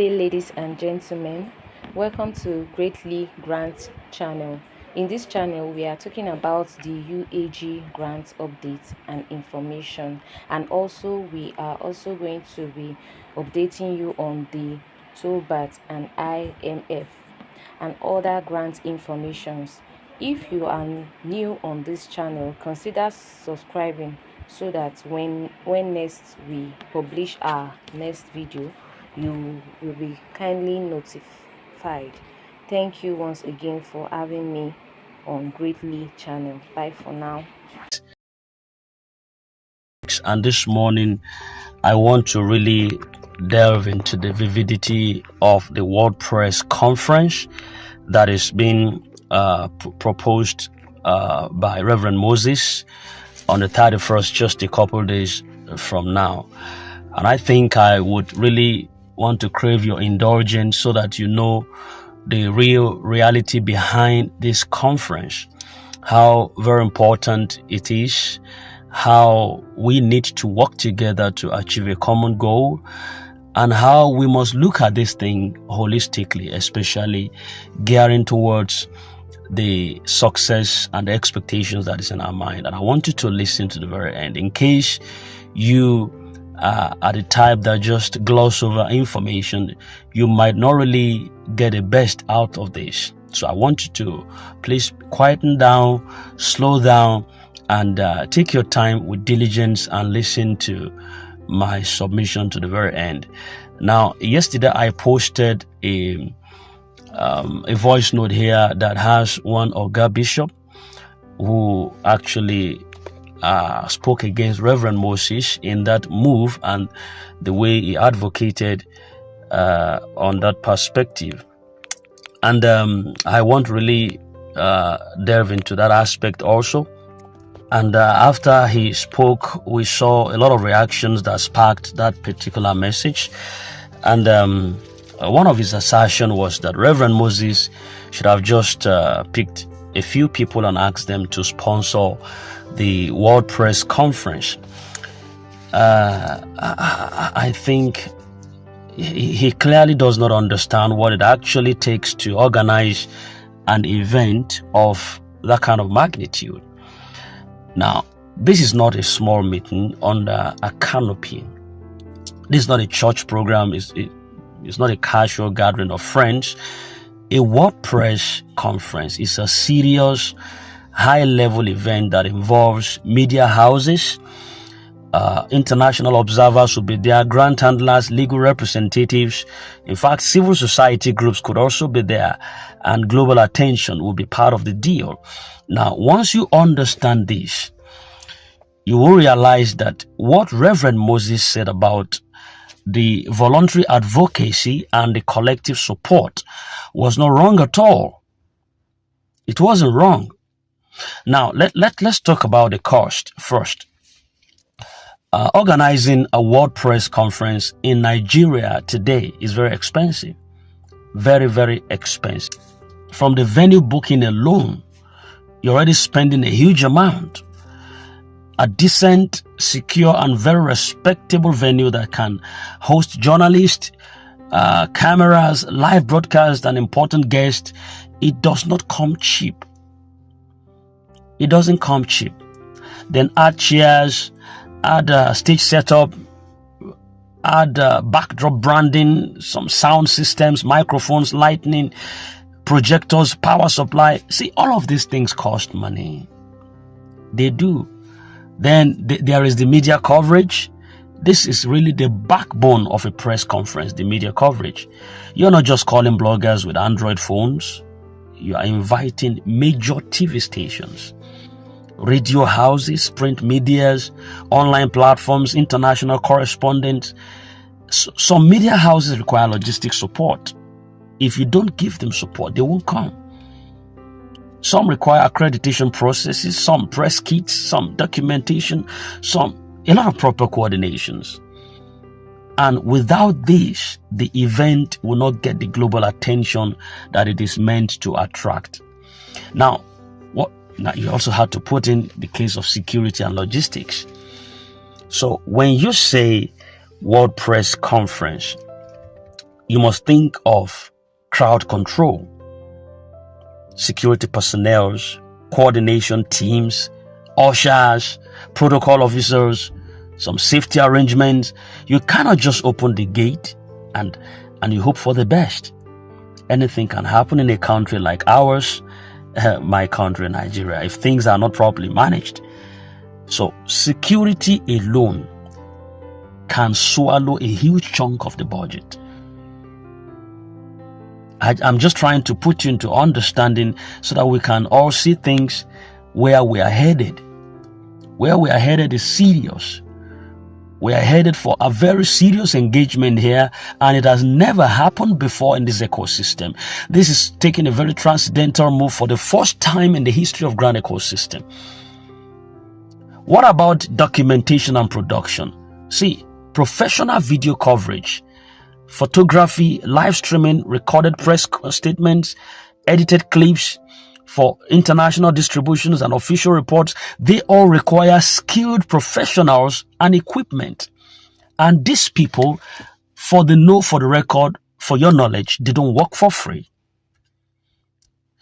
day, ladies and gentlemen. Welcome to Greatly Grant channel. In this channel, we are talking about the UAAG grant updates and information, and also we are also going to be updating you on the Theobarth and IMF and other grant informations. If you are new on this channel, consider subscribing so that when next we publish our next video, you will be kindly notified. Thank you once again for having me on Greatly channel. Bye for now. And this morning I want to really delve into the vividity of the WordPress conference that is being proposed by Reverend Moses on the 31st, just a couple days from now. And I think I would really want to crave your indulgence so that you know the real reality behind this conference, how very important it is, how we need to work together to achieve a common goal, and how we must look at this thing holistically, especially gearing towards the success and the expectations that is in our mind. And I want you to listen to the very end in case you are the type that just gloss over information. You might not really get the best out of this. So I want you to please quieten down, slow down, and take your time with diligence and listen to my submission to the very end. Now, yesterday I posted a voice note here that has one Oga Bishop who actually spoke against Reverend Moses in that move and the way he advocated on that perspective. And I want to really delve into that aspect also. And after he spoke, we saw a lot of reactions that sparked that particular message. And one of his assertions was that Reverend Moses should have just picked a few people and asked them to sponsor the WordPress conference. I think he clearly does not understand what it actually takes to organize an event of that kind of magnitude. Now, this is not a small meeting under a canopy. This is not a church program. It's not a casual gathering of friends. A WordPress conference is a serious, high-level event that involves media houses, international observers will be there, grant handlers, legal representatives. In fact, civil society groups could also be there, and global attention will be part of the deal. Now, once you understand this, you will realize that what Reverend Moses said about the voluntary advocacy and the collective support was not wrong at all. It wasn't wrong. Now, let's talk about the cost first. Organizing a WordPress conference in Nigeria today is very expensive. Very, very expensive. From the venue booking alone, you're already spending a huge amount. A decent, secure, and very respectable venue that can host journalists, cameras, live broadcast, and important guests, it does not come cheap. It doesn't come cheap. Then add chairs, add stage setup, add backdrop branding, some sound systems, microphones, lighting, projectors, power supply. See, all of these things cost money. They do. Then there is the media coverage. This is really the backbone of a press conference, the media coverage. You're not just calling bloggers with Android phones. You are inviting major TV stations, radio houses, print medias, online platforms, international correspondents. Some media houses require logistic support. If you don't give them support, they won't come. Some require accreditation processes, some press kits, some documentation, a lot of proper coordinations. And without this, the event will not get the global attention that it is meant to attract. Now you also have to put in the case of security and logistics. So when you say WordPress conference, you must think of crowd control, security personnel, coordination teams, ushers, protocol officers, some safety arrangements. You cannot just open the gate and you hope for the best. Anything can happen in a country like ours, my country, Nigeria, if things are not properly managed. So security alone can swallow a huge chunk of the budget. I'm just trying to put you into understanding so that we can all see things where we are headed. Where we are headed is serious. We are headed for a very serious engagement here, and it has never happened before in this ecosystem. This is taking a very transcendental move for the first time in the history of Grant ecosystem. What about documentation and production? See, professional video coverage, photography, live streaming, recorded press statements, edited clips for international distributions and official reports, they all require skilled professionals and equipment. And these people, for the record, for your knowledge, they don't work for free.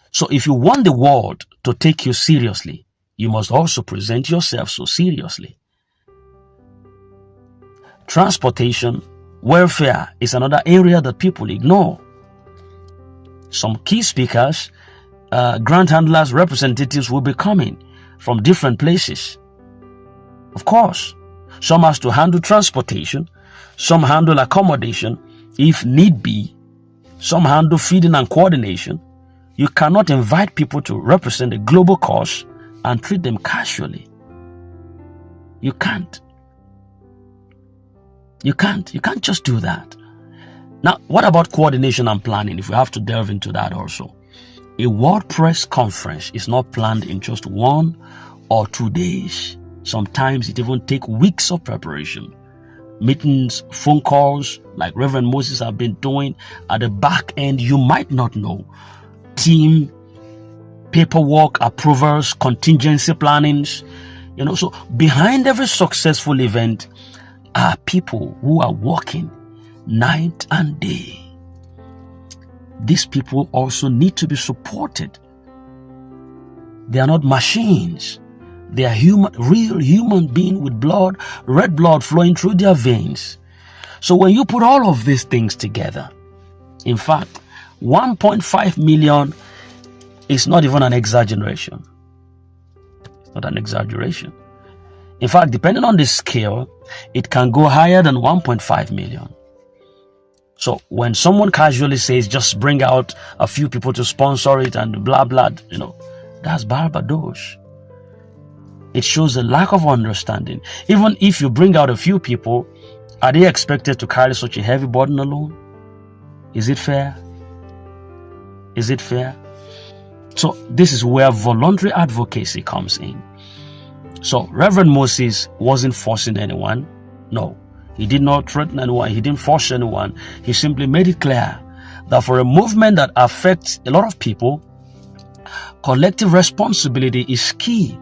So if you want the world to take you seriously, you must also present yourself so seriously. Transportation, welfare is another area that people ignore. Some key speakers, grant handlers, representatives will be coming from different places. Of course, some has to handle transportation, some handle accommodation if need be, some handle feeding and coordination. You cannot invite people to represent a global cause and treat them casually. You can't. You can't just do that. Now, what about coordination and planning, if we have to delve into that also? A World Press conference is not planned in just 1 or 2 days. Sometimes it even takes weeks of preparation. Meetings, phone calls, like Reverend Moses have been doing at the back end, you might not know. Team, paperwork, approvals, contingency plannings. So behind every successful event are people who are working night and day. These people also need to be supported. They are not machines. They are real human beings with blood, red blood flowing through their veins. So when you put all of these things together, in fact, 1.5 million is not even an exaggeration. It's not an exaggeration. In fact, depending on the scale, it can go higher than 1.5 million. So when someone casually says, just bring out a few people to sponsor it and blah, blah, that's Barbados. It shows a lack of understanding. Even if you bring out a few people, are they expected to carry such a heavy burden alone? Is it fair? Is it fair? So this is where voluntary advocacy comes in. So Reverend Moses wasn't forcing anyone. No, he did not threaten anyone. He didn't force anyone. He simply made it clear that for a movement that affects a lot of people, collective responsibility is key.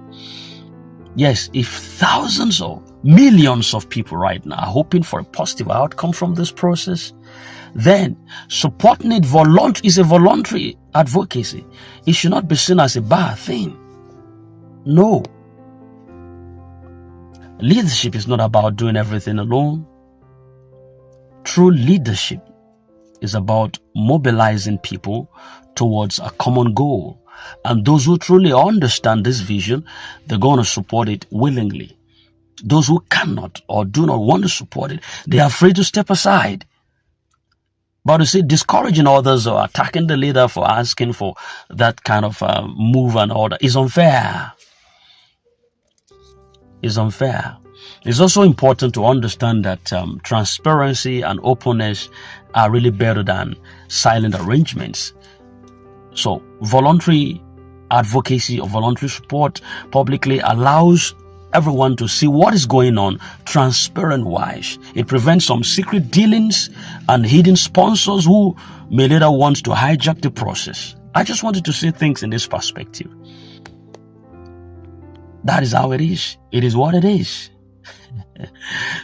Yes, if thousands or millions of people right now are hoping for a positive outcome from this process, then supporting it is a voluntary advocacy. It should not be seen as a bad thing. No. Leadership is not about doing everything alone. True leadership is about mobilizing people towards a common goal. And those who truly understand this vision, they're going to support it willingly. Those who cannot or do not want to support it, they are free to step aside. But you see, discouraging others or attacking the leader for asking for that kind of move and order is unfair. Is unfair. It's also important to understand that transparency and openness are really better than silent arrangements. So voluntary advocacy or voluntary support publicly allows everyone to see what is going on transparent-wise. It prevents some secret dealings and hidden sponsors who may later want to hijack the process. I just wanted to see things in this perspective. That is how it is. It is what it is.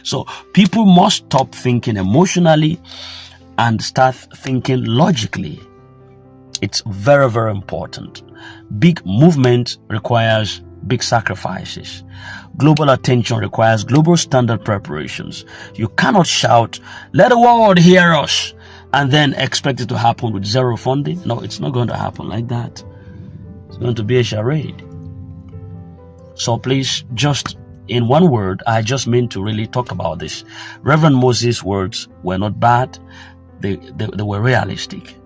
So people must stop thinking emotionally and start thinking logically. It's very, very important. Big movement requires big sacrifices. Global attention requires global standard preparations. You cannot shout, "Let the world hear us," and then expect it to happen with zero funding. No, it's not going to happen like that. It's going to be a charade. So please, just in one word, I just mean to really talk about this. Reverend Moses' words were not bad. They were realistic.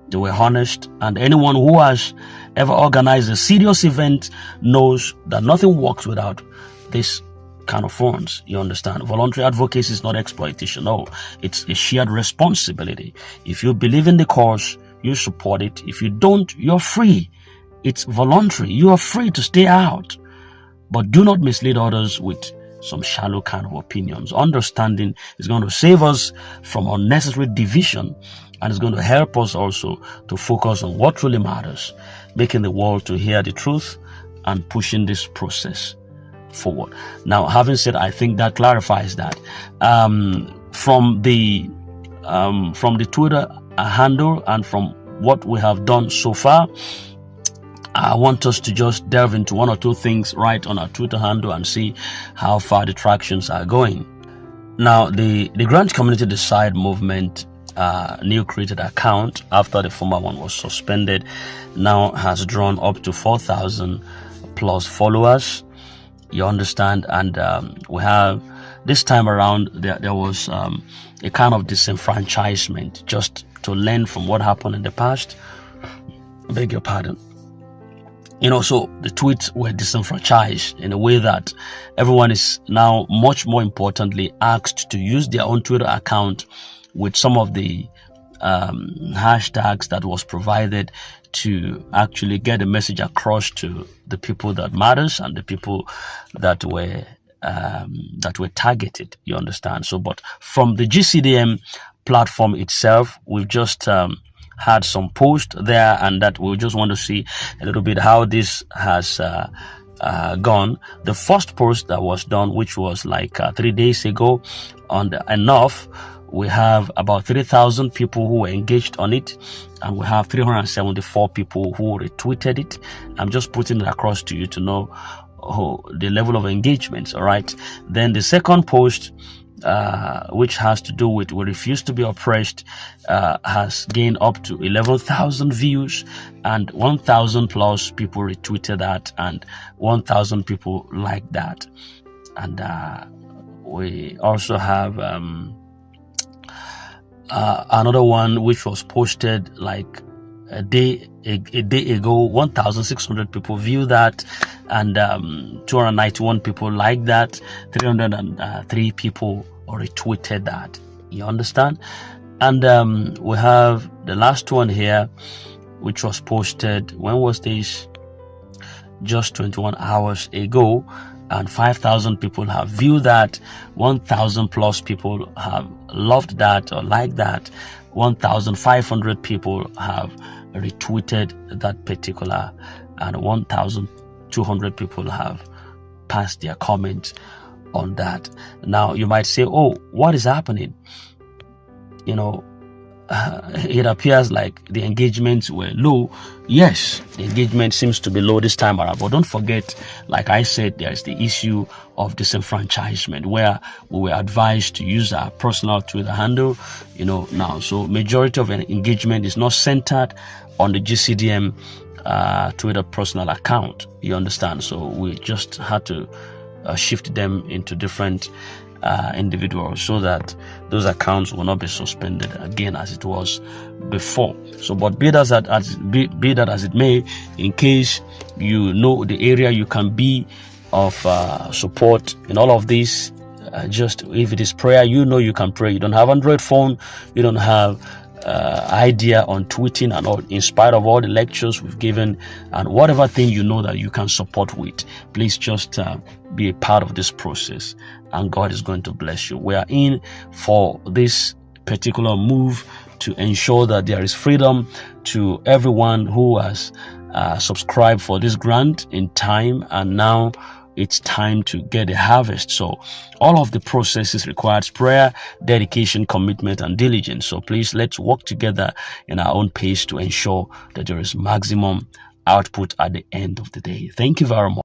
They were honest, and anyone who has ever organized a serious event knows that nothing works without this kind of funds. You understand? Voluntary advocacy is not exploitation. No, it's a shared responsibility. If you believe in the cause, you support it. If you don't, you're free. It's voluntary. You are free to stay out. But do not mislead others with some shallow kind of opinions. Understanding is going to save us from unnecessary division, and it's going to help us also to focus on what really matters, making the world to hear the truth and pushing this process forward. Now, having said, I think that clarifies that. From the Twitter handle and from what we have done so far, I want us to just delve into one or two things right on our Twitter handle and see how far the tractions are going. Now, the Grant Community Decide movement new created account after the former one was suspended now has drawn up to 4,000 plus followers. You understand? And we have this time around there was a kind of disenfranchisement, just to learn from what happened in the past. I beg your pardon. So the tweets were disenfranchised in a way that everyone is now much more importantly asked to use their own Twitter account with some of the hashtags that was provided to actually get a message across to the people that matters and the people that were targeted. You understand? So, but from the GCDM platform itself, we've just had some posts there, and that we just want to see a little bit how this has gone. The first post that was done, which was like 3 days ago, on the enough, we have about 3,000 people who were engaged on it, and we have 374 people who retweeted it. I'm just putting it across to you to know the level of engagements. All right. Then the second post, which has to do with "We Refuse to Be Oppressed," has gained up to 11,000 views, and 1,000 plus people retweeted that, and 1,000 people liked that. And we also have another one which was posted like a day ago. 1,600 people viewed that, and 291 people liked that. 303 people retweeted that. You understand? And we have the last one here, which was posted, when was this? Just 21 hours ago, and 5,000 people have viewed that. 1,000 plus people have loved that or liked that. 1,500 people have retweeted that particular, and 1,200 people have passed their comments on that. Now you might say, "Oh, what is happening?" It appears like the engagements were low. Yes, the engagement seems to be low this time around, but don't forget, like I said, there is the issue of disenfranchisement, where we were advised to use our personal Twitter handle, now. So majority of an engagement is not centered on the GCDM Twitter personal account. You understand? So we just had to shift them into different individuals so that those accounts will not be suspended again as it was before. So, but be that as it may, in case you know the area you can be of support in all of this, just if it is prayer, you can pray. You don't have Android phone, you don't have idea on tweeting and all, in spite of all the lectures we've given and whatever thing that you can support with, please just be a part of this process, and God is going to bless you. We are in for this particular move to ensure that there is freedom to everyone who has subscribed for this grant in time, and now it's time to get a harvest. So all of the processes requires prayer, dedication, commitment, and diligence. So please, let's work together in our own pace to ensure that there is maximum output at the end of the day. Thank you very much.